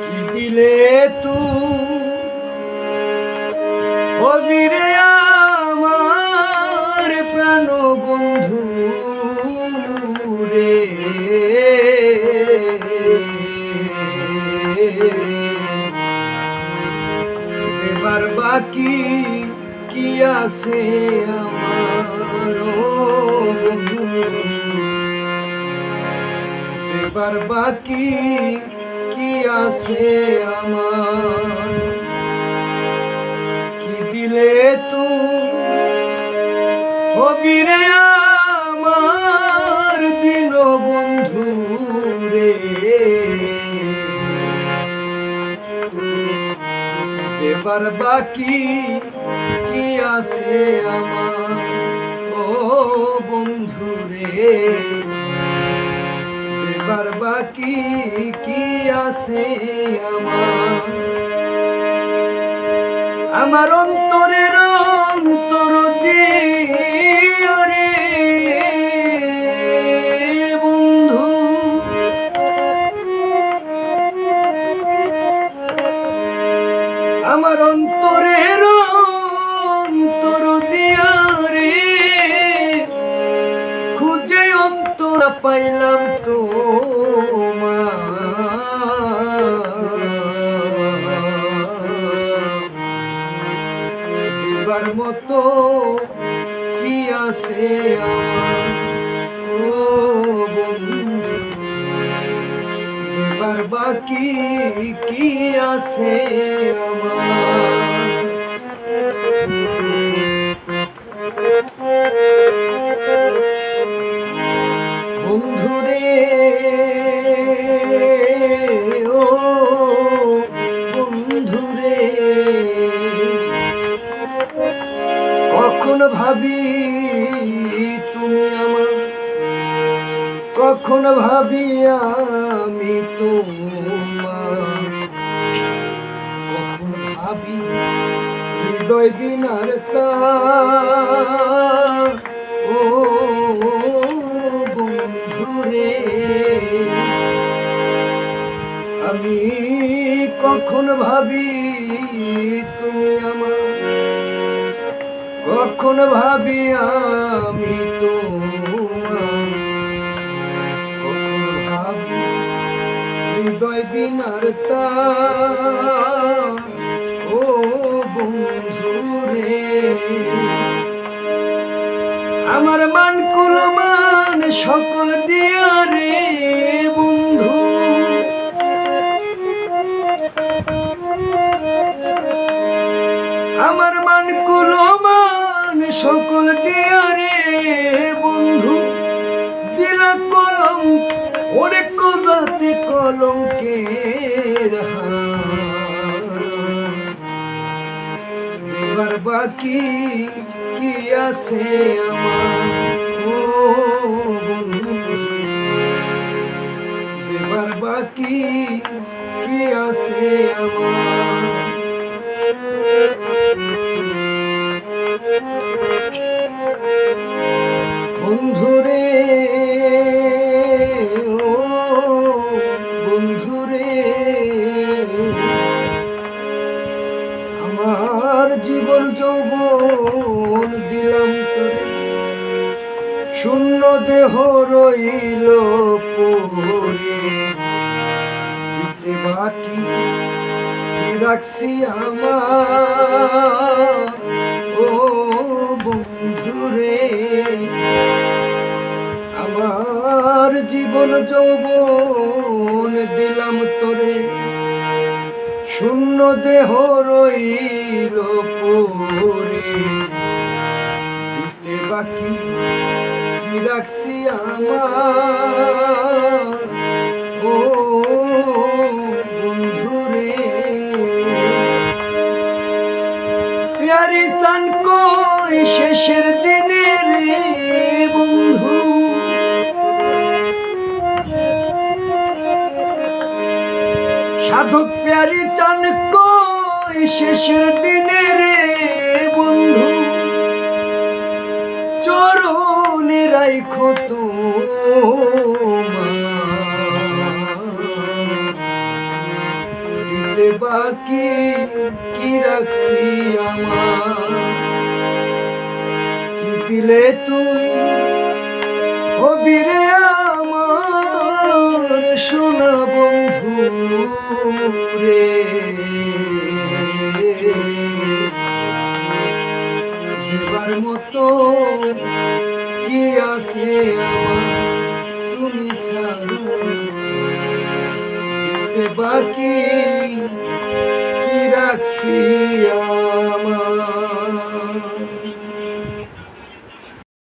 কি দিলে তুই অবিরে আমার প্রাণ বন্ধু রে, দেবার বাকি কি আছে আমার বন্ধু, দেবার বাকি কি আছে আমার। কি দিলে তুই হবিরে আমার দিন বন্ধু রে, দেবার বাকি কি আছে আমার ও বন্ধু রে, দেবার বাকি কি আছে আমার। আমার অন্তরের অন্তর দিয়ে রে বন্ধু, আমার অন্তরের অন্তর দিয়া রে খুঁজে অন্তর পাইলাম তো দেবার মতো কি আছে আমার ও বন্ধু, দেবার বাকি কি আছে আমার। বন্ধুরে ও বন্ধুরে, কখন ভাবি তুমি আমার, কখন ভাবি আমি তোমার, কখন ভাবি হৃদয় বিনার তার ও বন্ধুরে, আমি কখন ভাবি তুমি আমার, কখন ভাবি আমি তোমার, কখন ভাবি হৃদয় বিনার তার ও বন্ধুরে। আমার মান কুলমান সকল দিয়া রে বন্ধু, আমার মান কুলমান সকল দিয়া রে বন্ধু, দিলা কলম ওরে কলাতে কলঙ্কের হার, দেবার বাকি কি আছে আমার ও বন্ধু, দেবার বাকি কি আছে আমার। বন্ধুরে ও বন্ধুরে, আমার জীবন যৌবন দিলাম তোরে, শূন্য দেহ রইল পড়ে, দিতে বাকি কি রাখছি আমার ও বন্ধুরে। আমার জীবন যৌবন দিলাম তোরে, শূন্য দেহ রইল পড়ে, দিতে বাকি কি রাখছি আমার ও বন্ধুরে। প্যারি চান কই শেষের দিনে রে বন্ধু, সাধক প্যারি চান কই শেষের দিনে রে বন্ধু, চরণে রাইখো তোমার বাকি কি রাখছি আমার, কি দিলে তুই হবি রে আমার সোনা বন্ধু রে। দেবার মতো কি আছে আমার তুমি ছাড়া, দিতে বাকি কি রাখছি আর।